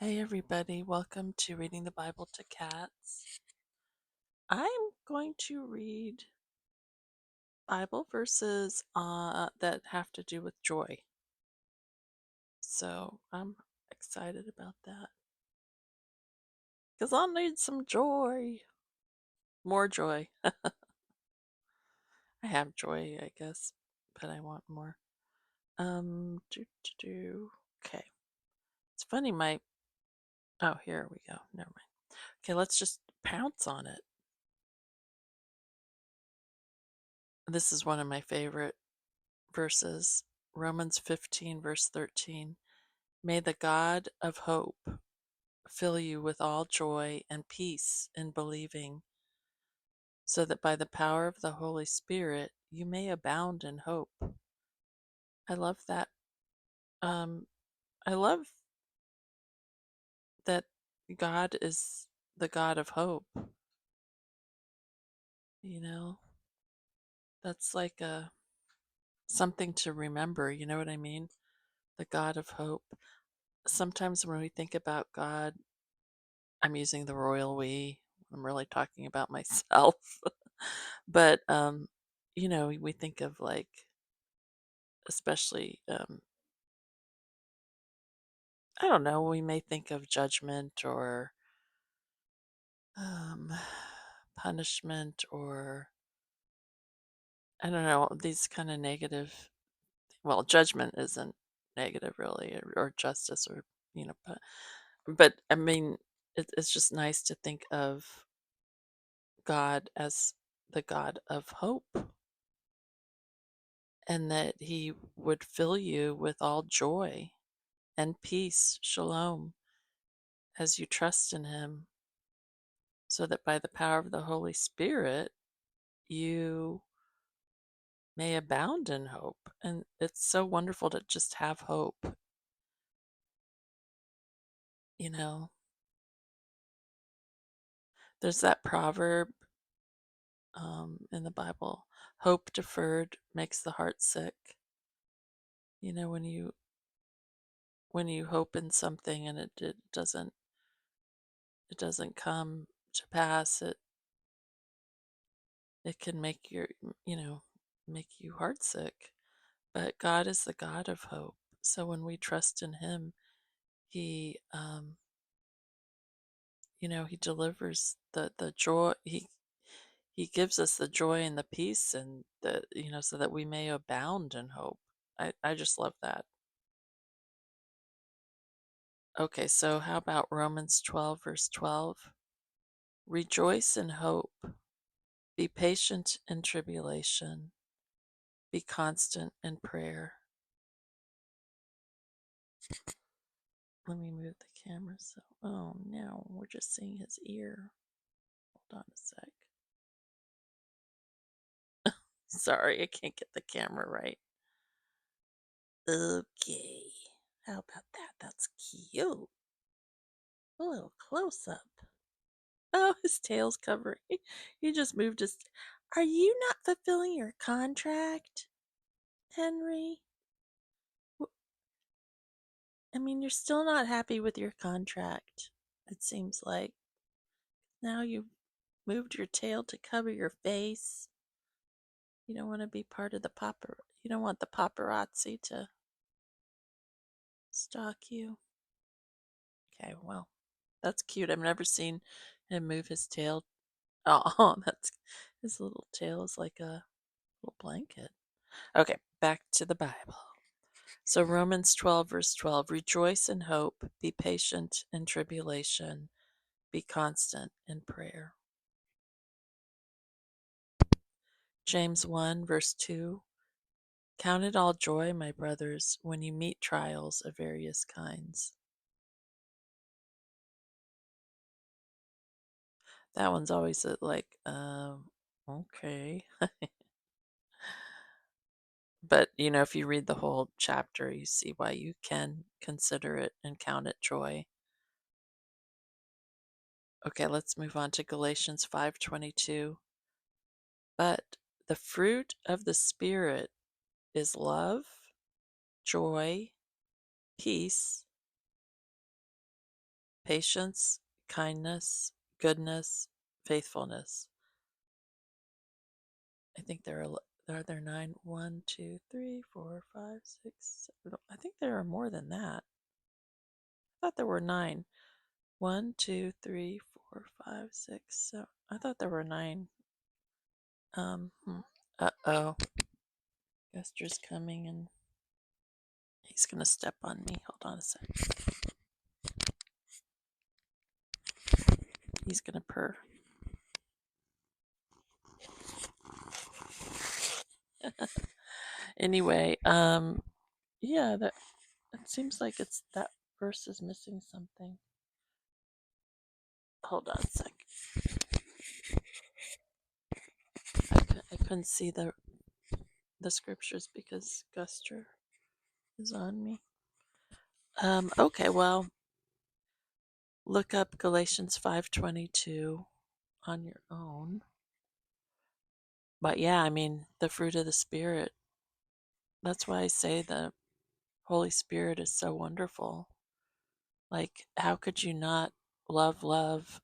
Hey everybody, welcome to Reading the Bible to Cats. I'm going to read Bible verses that have to do with joy. So I'm excited about that because I'll need some joy. More joy. I have joy, I guess, but I want more. Okay. It's funny, oh, here we go. Never mind. Okay, let's just pounce on it. This is one of my favorite verses. Romans 15, verse 13. May the God of hope fill you with all joy and peace in believing, so that by the power of the Holy Spirit you may abound in hope. I love that. I love that God is the God of hope. You know, that's like something to remember. You know what I mean? The God of hope. Sometimes when we think about God, I'm using the royal we. I'm really talking about myself. But we think of like especially I don't know, we may think of judgment or um punishment or I don't know, these kind of negative, well, judgment isn't negative really, or justice, or but I mean it's just nice to think of God as the God of hope, and that he would fill you with all joy and peace, shalom, as you trust in him, so that by the power of the Holy Spirit you may abound in hope. And it's so wonderful to just have hope. You know, there's that proverb in the Bible, hope deferred makes the heart sick. You know, when you hope in something and it doesn't come to pass, it can make make you heartsick. But God is the God of hope. So when we trust in him, he he delivers the joy. He gives us the joy and the peace, and so that we may abound in hope. I just love that. Okay, so how about Romans 12, verse 12? Rejoice in hope, be patient in tribulation, be constant in prayer. Let me move the camera. So, oh no, we're just seeing his ear. Hold on a sec. Sorry, I can't get the camera right. Okay, how about that? That's cute. A little close up. Oh, his tail's covering. He just moved his. Are you not fulfilling your contract, Henry? I mean, you're still not happy with your contract, it seems like. Now you've moved your tail to cover your face. You don't want to be part of the You don't want the paparazzi to stalk you. Okay, well, that's cute. I've never seen him move his tail. Oh, that's his little tail is like a little blanket. Okay, back to the Bible. So Romans 12, verse 12, rejoice in hope, be patient in tribulation, be constant in prayer. James 1, verse 2, count it all joy, my brothers, when you meet trials of various kinds. That one's always okay. But, if you read the whole chapter, you see why you can consider it and count it joy. Okay, let's move on to Galatians 5:22. But the fruit of the Spirit is love, joy, peace, patience, kindness, goodness, faithfulness. I think are there nine? One, two, three, four, five, six, seven. I think there are more than that. I thought there were nine. One, two, three, four, five, six, seven. I thought there were nine. Hmm. Uh-oh. Guster's coming and he's gonna step on me. Hold on a sec. He's gonna purr. Anyway, yeah, that it seems like it's that verse is missing something. Hold on a sec. I couldn't see the scriptures because Guster is on me. Okay, well, look up Galatians 5:22 on your own. But yeah, I mean, the fruit of the Spirit, that's why I say the Holy Spirit is so wonderful. Like, how could you not love love?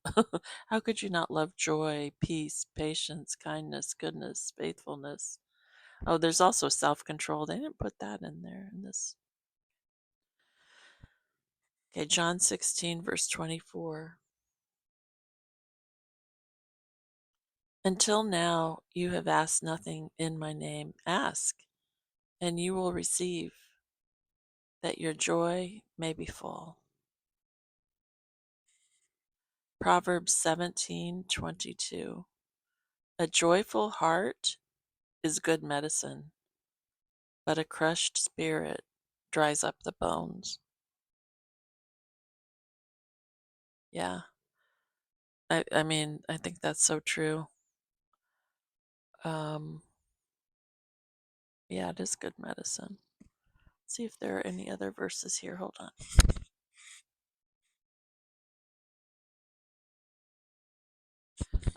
How could you not love joy, peace, patience, kindness, goodness, faithfulness? Oh, there's also self-control. They didn't put that in there in this. Okay, John 16, verse 24. Until now, you have asked nothing in my name. Ask, and you will receive, that your joy may be full. Proverbs 17:22. A joyful heart is good medicine, but a crushed spirit dries up the bones. Yeah, I mean, I think that's so true. Um, yeah, it is good medicine. Let's see if there are any other verses here. Hold on.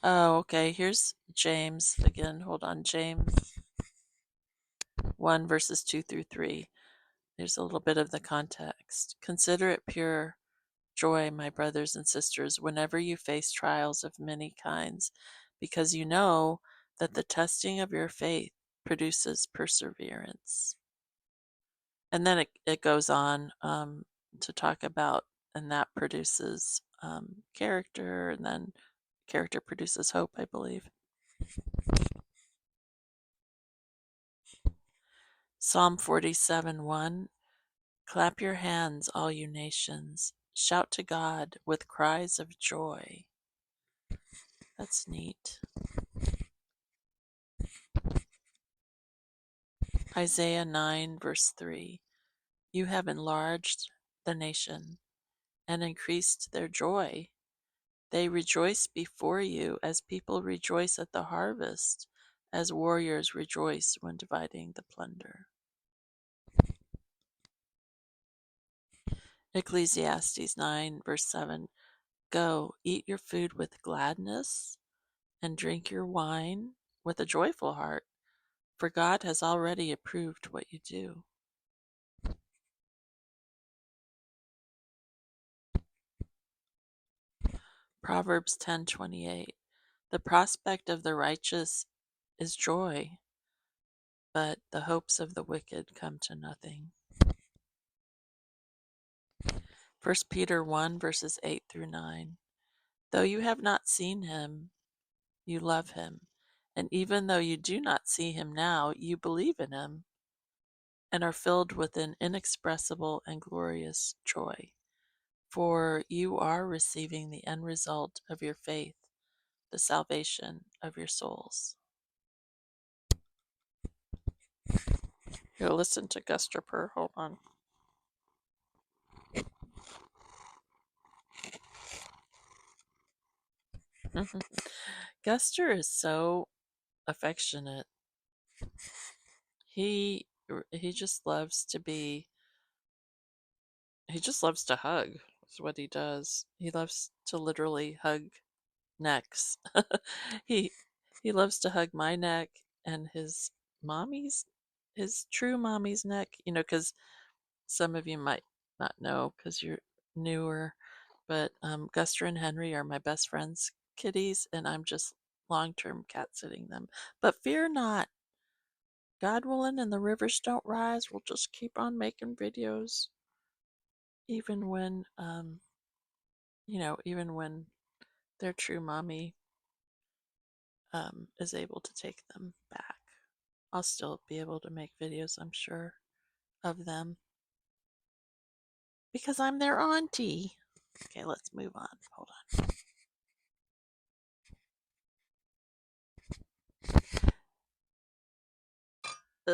Oh, okay. Here's James again. Hold on. James 1, verses 2 through 3. There's a little bit of the context. Consider it pure joy, my brothers and sisters, whenever you face trials of many kinds, because you know that the testing of your faith produces perseverance. And then it goes on to talk about, and that produces character, and then character produces hope, I believe. Psalm 47:1. Clap your hands, all you nations. Shout to God with cries of joy. That's neat. Isaiah 9, verse 3. You have enlarged the nation and increased their joy. They rejoice before you as people rejoice at the harvest, as warriors rejoice when dividing the plunder. Ecclesiastes 9, verse 7. Go, eat your food with gladness and drink your wine with a joyful heart, for God has already approved what you do. Proverbs 10:28. The prospect of the righteous is joy, but the hopes of the wicked come to nothing. 1 Peter 1, verses 8 through 9. Though you have not seen him, you love him. And even though you do not see him now, you believe in him and are filled with an inexpressible and glorious joy. For you are receiving the end result of your faith, the salvation of your souls. Here, listen to Guster purr. Hold on. Guster is so affectionate. He he just loves to be. He just loves to hug. Is what he does. He loves to literally hug necks. he he loves to hug my neck and his true mommy's neck. You know, because some of you might not know because you're newer. But Guster and Henry are my best friends' kitties, and I'm just long-term cat sitting them. But fear not, God willing, and the rivers don't rise. We'll just keep on making videos, even when, even when their true mommy is able to take them back. I'll still be able to make videos, I'm sure, of them because I'm their auntie. Okay, let's move on. Hold on.